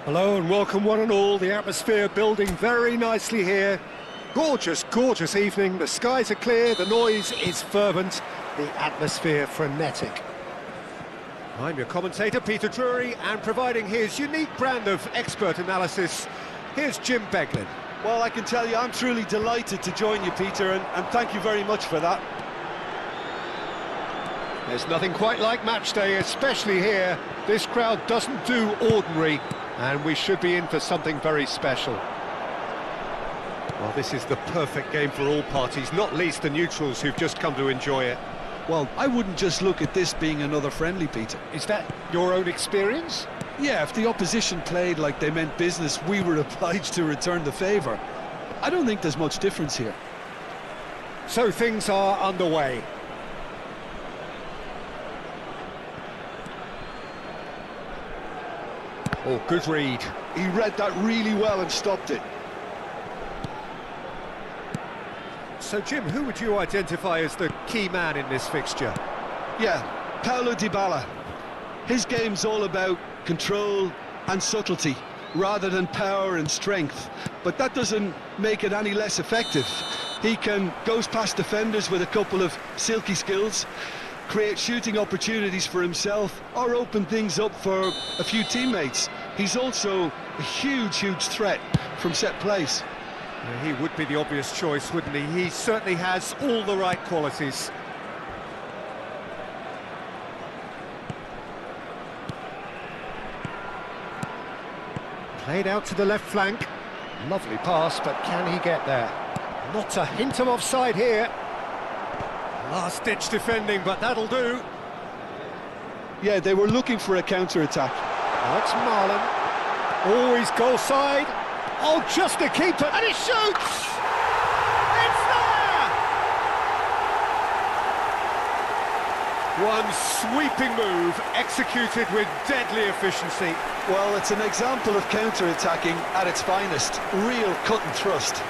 Hello and welcome one and all. The atmosphere building very nicely here. Gorgeous, gorgeous evening. The skies are clear, the noise is fervent, the atmosphere frenetic. I'm your commentator, Peter Drury, and providing his unique brand of expert analysis, here's Jim Beglin. Well, I can tell you I'm truly delighted to join you, Peter, and thank you very much for that. There's nothing quite like match day, especially here. This crowd doesn't do ordinary, and we should be in for something very special. Well, this is the perfect game for all parties, not least the neutrals who've just come to enjoy it. Well, I wouldn't just look at this being another friendly, Peter. Is that your own experience? Yeah, if the opposition played like they meant business, we were obliged to return the favour. I don't think there's much difference here. So things are underway. Oh, good read. He read that really well and stopped it. So, Jim, who would you identify as the key man in this fixture? Yeah, Paulo Dybala. His game's all about control and subtlety, rather than power and strength. But that doesn't make it any less effective. He goes past defenders with a couple of silky skills, create shooting opportunities for himself, or open things up for a few teammates. He's also a huge threat from set plays. Yeah, he would be the obvious choice, wouldn't he? He certainly has all the right qualities. Played out to the left flank. Lovely pass, but can he get there? Not a hint of offside here. Last-ditch defending, but that'll do. Yeah, they were looking for a counter-attack. That's Marlon. Always goal side. Oh, just a keeper, and he shoots! It's there! One sweeping move, executed with deadly efficiency. Well, it's an example of counter-attacking at its finest. Real cut and thrust.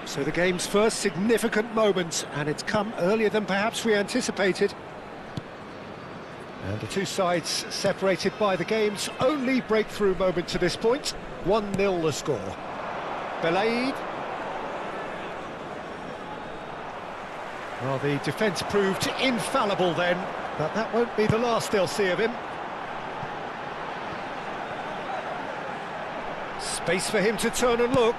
So the game's first significant moment, and it's come earlier than perhaps we anticipated. And the two sides separated by the game's only breakthrough moment to this point. 1-0 the score. Belaid. Well, the defence proved infallible then, but that won't be the last they'll see of him. Space for him to turn and look.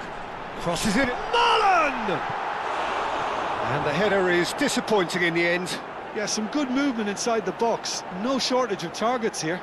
Crosses it, Marlon! And the header is disappointing in the end. Yeah, some good movement inside the box. No shortage of targets here.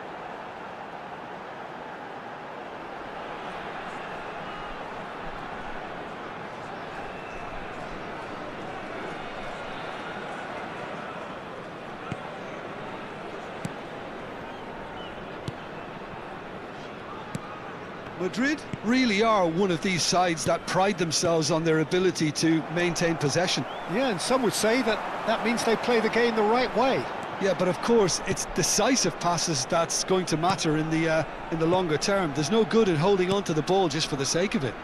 Madrid really are one of these sides that pride themselves on their ability to maintain possession. Yeah, and some would say that means they play the game the right way. Yeah, but of course, it's decisive passes that's going to matter in the longer term. There's no good in holding on to the ball just for the sake of it.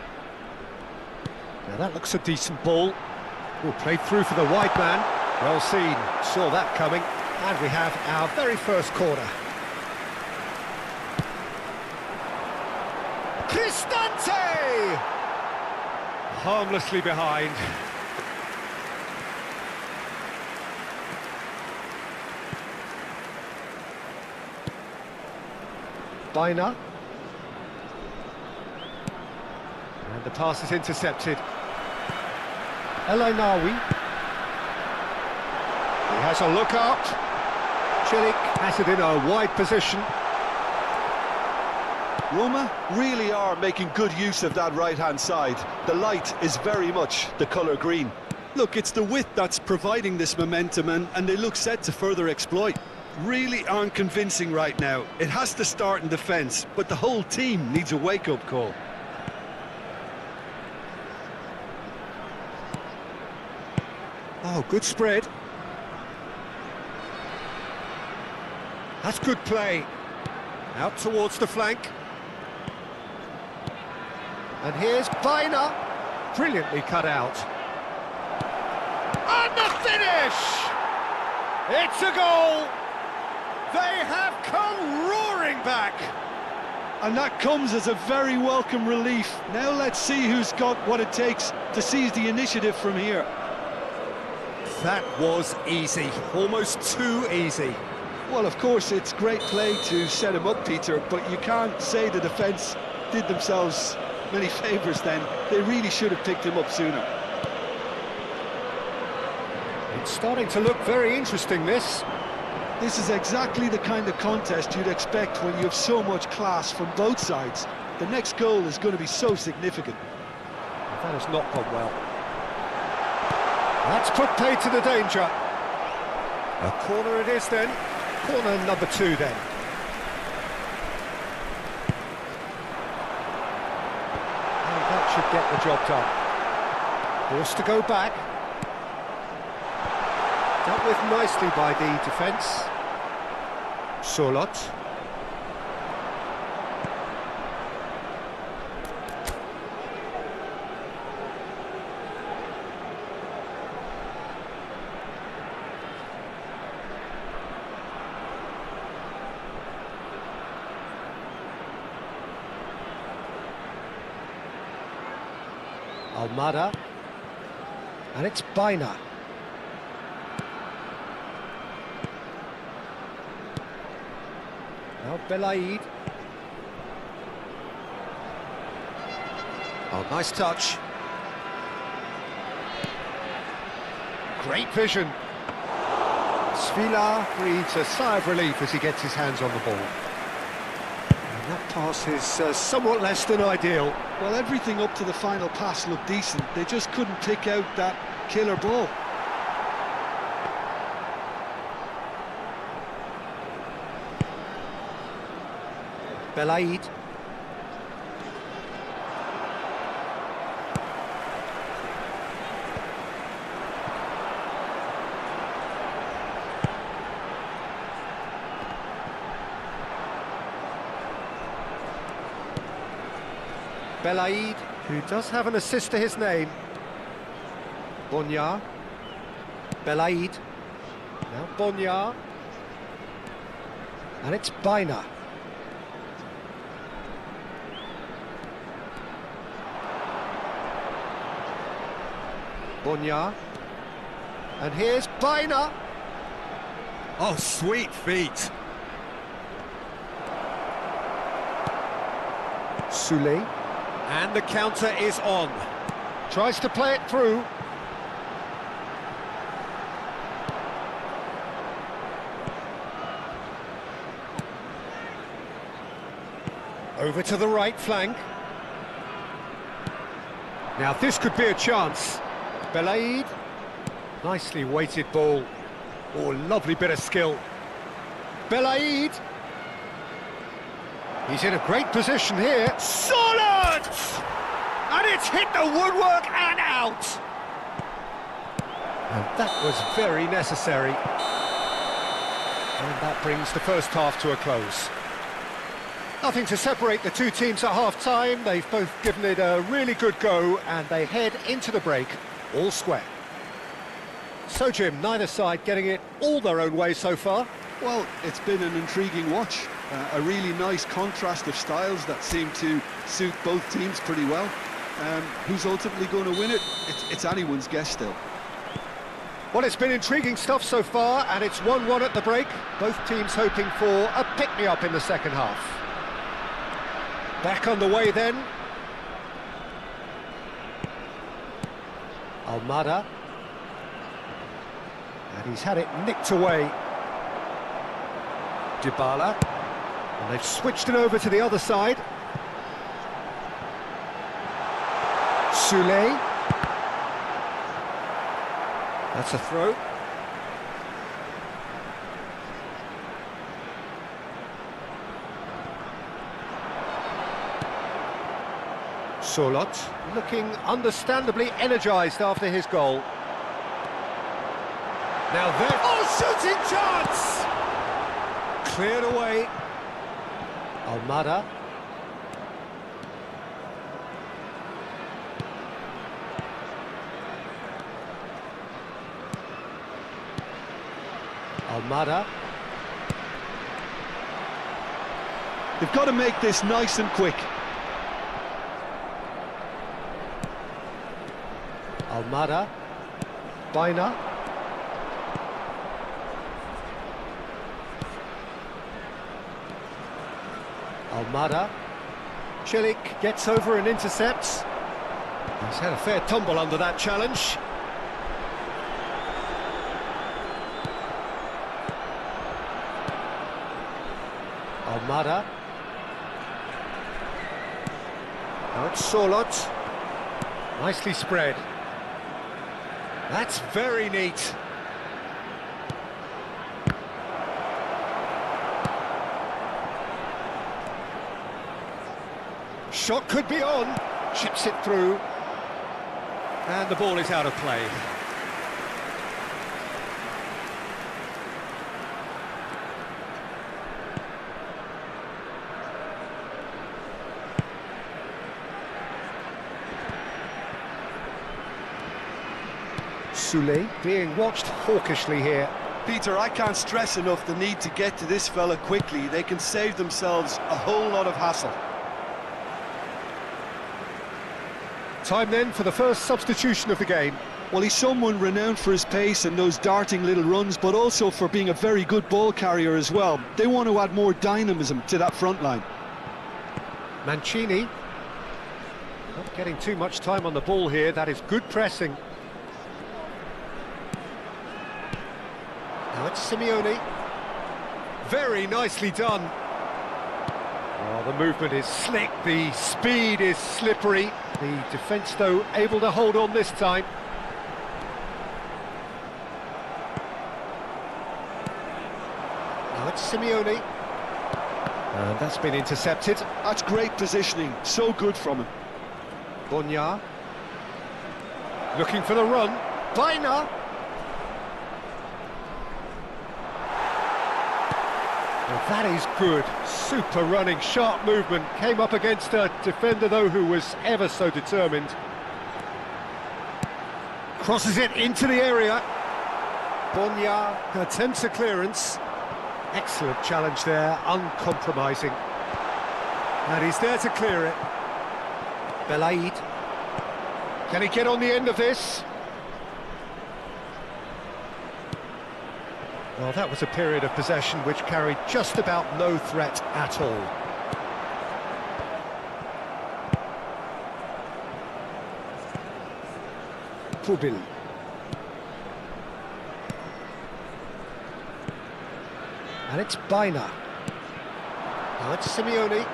Now that looks a decent ball. Oh, played through for the wide man. Well seen, saw that coming. And we have our very first corner. Cristante! Harmlessly behind. Baina. And the pass is intercepted. El Ainaoui. He has a look up. Chilik has it in a wide position. Roma really are making good use of that right-hand side. The light is very much the colour green. Look, it's the width that's providing this momentum, and they look set to further exploit. Really aren't convincing right now. It has to start in defence, but the whole team needs a wake-up call. Oh, good spread. That's good play. Out towards the flank. And here's Biner. Brilliantly cut out. And the finish! It's a goal! They have come roaring back! And that comes as a very welcome relief. Now let's see who's got what it takes to seize the initiative from here. That was easy, almost too easy. Well, of course, it's great play to set him up, Peter, but you can't say the defence did themselves many favours then. They really should have picked him up sooner. It's starting to look very interesting, this. This is exactly the kind of contest you'd expect when you have so much class from both sides. The next goal is going to be so significant. That has not gone well. That's put pay to the danger. A corner it is then. Corner number 2 then. And that should get the job done. Forced to go back. Dealt with nicely by the defence. Solot. Almada, and it's Biner. Now Belaid. Oh, nice touch. Great vision. Svila breathes a sigh of relief as he gets his hands on the ball. And that pass is somewhat less than ideal. Well, everything up to the final pass looked decent. They just couldn't pick out that killer ball. Belaid. Belaid, who does have an assist to his name. Bonya. Belaid. Now Bonya. And it's Biner. Bonya. And here's Biner. Oh, sweet feet. Soulé. And the counter is on. Tries to play it through. Over to the right flank. Now this could be a chance. Belaid. Nicely weighted ball. Oh, lovely bit of skill. Belaid. He's in a great position here. Solid! And it's hit the woodwork and out. And that was very necessary. And that brings the first half to a close. Nothing to separate the two teams at half-time. They've both given it a really good go, and they head into the break all square. So, Jim, neither side getting it all their own way so far. Well, it's been an intriguing watch. A really nice contrast of styles that seem to suit both teams pretty well. Who's ultimately going to win it? It's anyone's guess still. Well, it's been intriguing stuff so far, and it's 1-1 at the break. Both teams hoping for a pick-me-up in the second half. Back on the way then. Almada. And he's had it nicked away. Dybala. And they've switched it over to the other side. Soulé. That's a throw. Solot looking understandably energised after his goal. Now there... Oh, shooting chance! Cleared away. Almada. Almada. They've got to make this nice and quick. Almada. Baina. Almada. Cilic gets over and intercepts. He's had a fair tumble under that challenge. Almada. Now it's Solot. Nicely spread. That's very neat. Shot could be on. Chips it through. And the ball is out of play. Soulé being watched hawkishly here. Peter, I can't stress enough the need to get to this fella quickly. They can save themselves a whole lot of hassle. Time then for the first substitution of the game. Well, he's someone renowned for his pace and those darting little runs, but also for being a very good ball carrier as well. They want to add more dynamism to that front line. Mancini. Not getting too much time on the ball here. That is good pressing. Now it's Simeone. Very nicely done. Oh, the movement is slick, the speed is slippery. The defence, though, able to hold on this time. Now it's Simeone. And that's been intercepted. That's great positioning, so good from him. Bonya. Looking for the run. Baina. Well, that is good. Super running, sharp movement. Came up against a defender, though, who was ever so determined. Crosses it into the area. Bonya attempts a clearance. Excellent challenge there, uncompromising. And he's there to clear it. Belaid. Can he get on the end of this? Well, that was a period of possession which carried just about no threat at all. Pubil. And it's Baina. Now it's Simeone.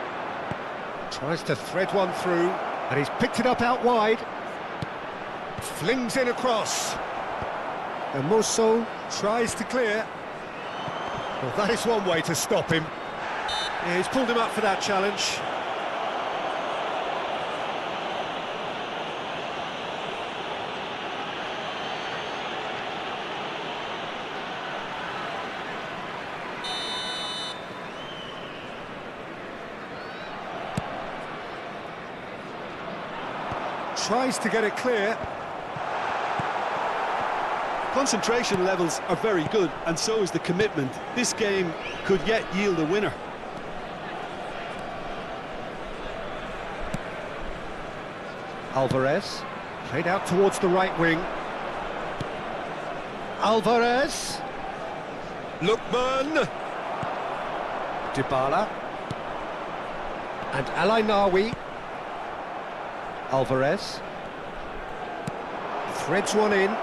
Tries to thread one through, and he's picked it up out wide. Flings in across. Hermoso tries to clear. Well, that is one way to stop him. Yeah, he's pulled him up for that challenge. Tries to get it clear. Concentration levels are very good, and so is the commitment. This game could yet yield a winner. Alvarez, played out towards the right wing. Alvarez. Lookman. Dybala. And Alainawi. Alvarez. Threads one in.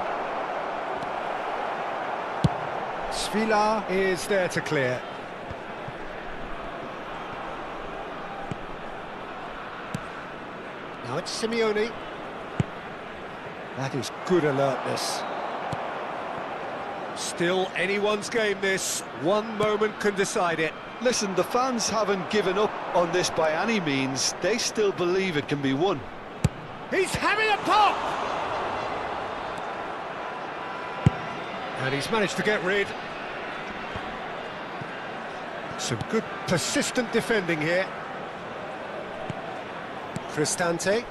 Svila is there to clear. Now it's Simeone. That is good alertness. Still anyone's game this. One moment can decide it. Listen, the fans haven't given up on this by any means. They still believe it can be won. He's having a pop! And he's managed to get rid. Some good persistent defending here. Cristante.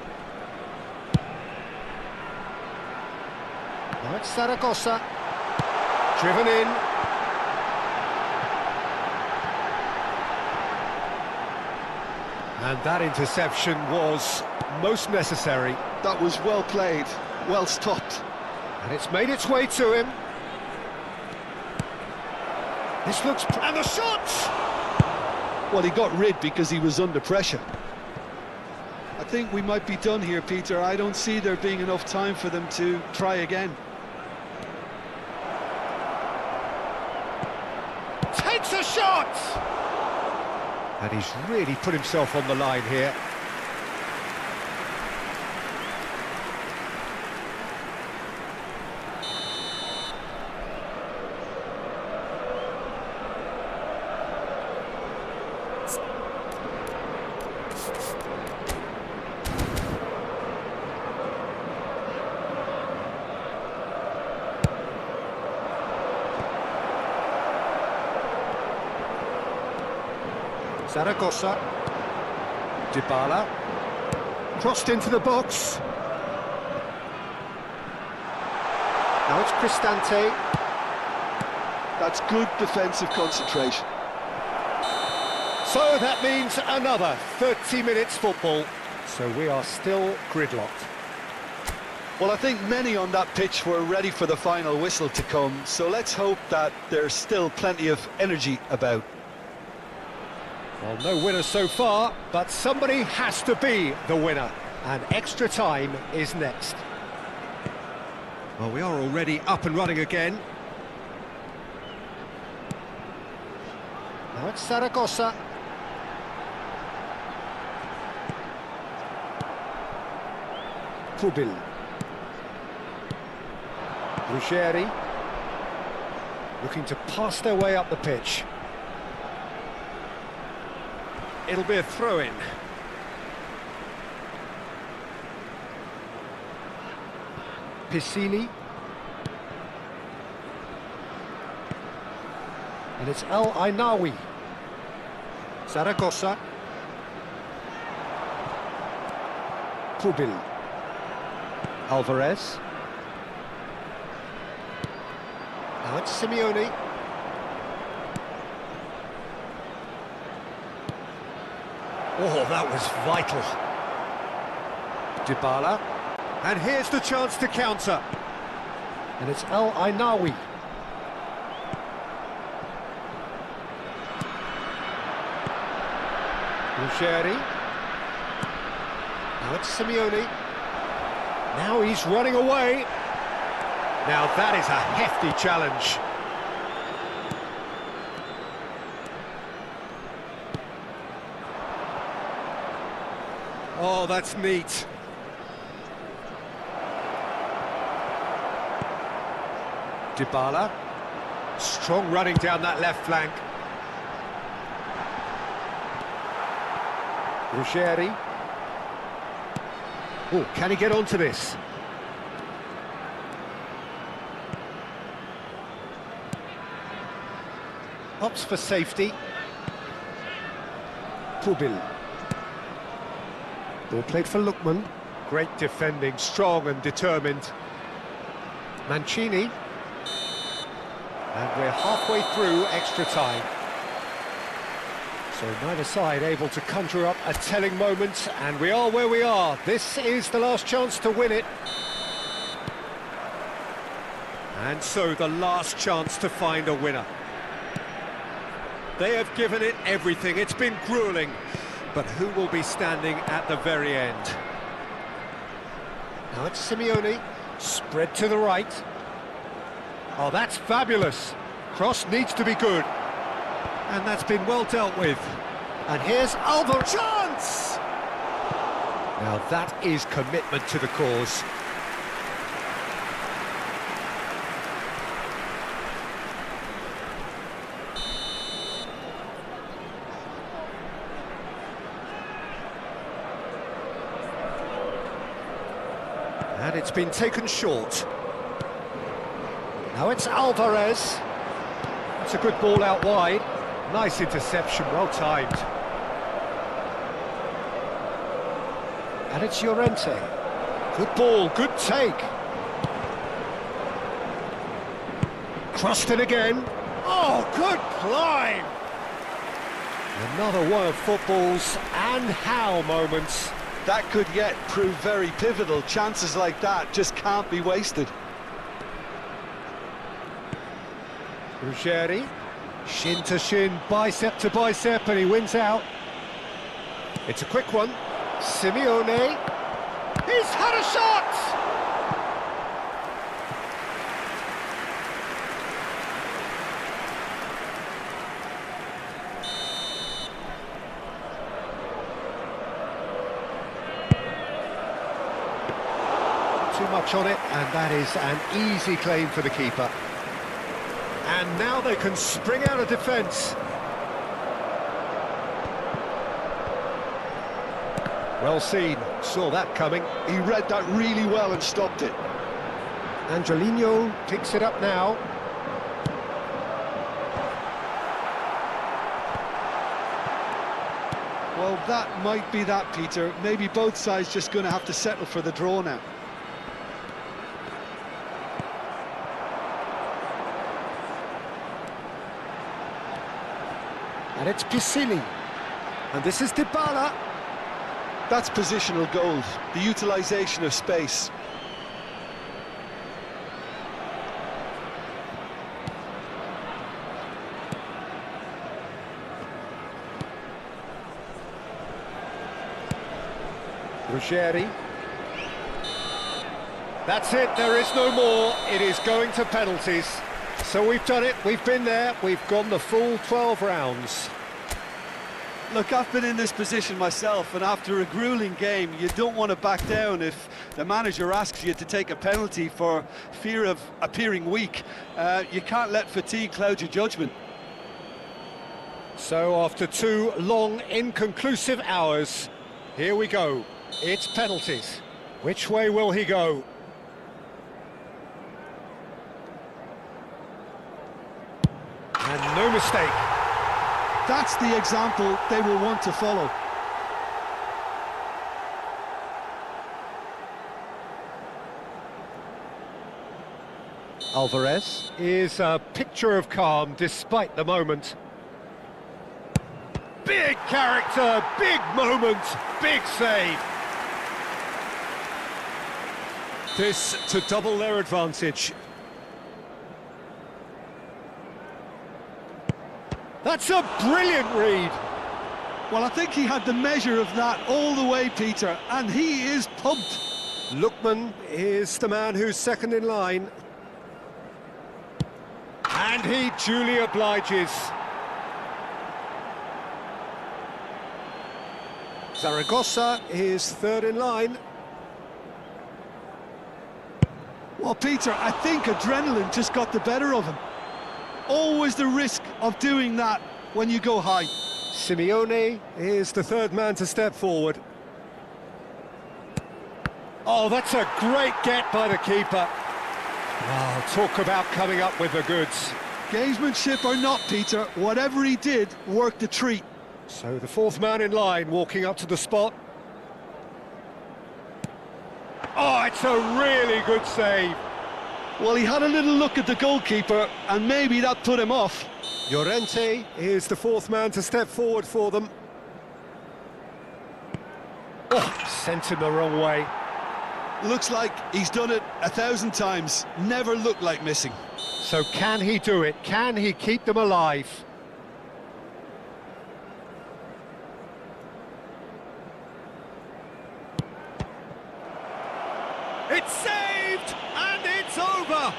Now it's Zaragoza. Driven in. And that interception was most necessary. That was well played, well stopped. And it's made its way to him. This looks... and the shot! Well, he got rid because he was under pressure. I think we might be done here, Peter. I don't see there being enough time for them to try again. Takes a shot! And he's really put himself on the line here. Zaragoza. Dybala. Crossed into the box. Now it's Cristante. That's good defensive concentration. So that means another 30 minutes football. So we are still gridlocked. Well, I think many on that pitch were ready for the final whistle to come, so let's hope that there's still plenty of energy about. Well, no winner so far, but somebody has to be the winner, and extra time is next. Well, we are already up and running again. Now it's Zaragoza. Pubil. Ruggeri. Looking to pass their way up the pitch. It'll be a throw-in. Piscini. And it's El Ainawi. Zaragoza. Pubil. Alvarez. Now it's Simeone. Oh, that was vital. Dybala. And here's the chance to counter. And it's El Ainawi. Ruggeri. Now it's Simeone. Now he's running away. Now that is a hefty challenge. Oh, that's neat. Dybala. Strong running down that left flank. Ruggeri. Oh, can he get onto this? Opts for safety. Pubil. Ball played for Lookman. Great defending, strong and determined. Mancini. And we're halfway through extra time. So neither side able to conjure up a telling moment, and we are where we are. This is the last chance to win it. And so the last chance to find a winner. They have given it everything. It's been gruelling. But who will be standing at the very end? Now it's Simeone. Spread to the right. Oh, that's fabulous. Cross needs to be good. And that's been well dealt with. And here's Alvarez. Chance! Now that is commitment to the cause. And it's been taken short. Now it's Alvarez. It's a good ball out wide. Nice interception, well timed. And it's Llorente. Good ball, good take. Crossed in again. Oh, good climb! Another one of football's and how moments. That could yet prove very pivotal. Chances like that just can't be wasted. Ruggeri, shin to shin, bicep to bicep, and he wins out. It's a quick one. Simeone. He's had a shot! Too much on it, and that is an easy claim for the keeper. And now they can spring out of defence. Well seen, saw that coming. He read that really well and stopped it. Angelino picks it up now. Well, that might be that, Peter. Maybe both sides just going to have to settle for the draw now. And it's Piscini. And this is Dybala. That's positional gold, the utilisation of space. Ruggeri. That's it, there is no more. It is going to penalties. So we've done it, we've been there, we've gone the full 12 rounds. Look, I've been in this position myself, and after a gruelling game, you don't want to back down if the manager asks you to take a penalty for fear of appearing weak. You can't let fatigue cloud your judgment. So after 2 long, inconclusive hours, here we go. It's penalties. Which way will he go? And no mistake. That's the example they will want to follow. Alvarez is a picture of calm despite the moment. Big character, big moment, big save. This to double their advantage. That's a brilliant read. Well, I think he had the measure of that all the way, Peter, and he is pumped. Lookman is the man who's second in line. And he duly obliges. Zaragoza is third in line. Well, Peter, I think adrenaline just got the better of him. Always the risk of doing that when you go high. Simeone is the third man to step forward. Oh, that's a great get by the keeper. Oh, talk about coming up with the goods. Gamesmanship or not, Peter, whatever he did worked a treat. So the fourth man in line walking up to the spot. Oh, it's a really good save. Well, he had a little look at the goalkeeper, and maybe that put him off. Llorente is the fourth man to step forward for them. Oh, sent him the wrong way. Looks like he's done it 1,000 times. Never looked like missing. So can he do it? Can he keep them alive? It's saved, and it's over.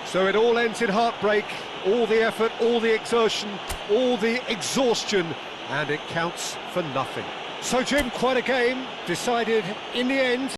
So it all ends in heartbreak, all the effort, all the exertion, all the exhaustion, and it counts for nothing. So Jim, quite a game, decided in the end.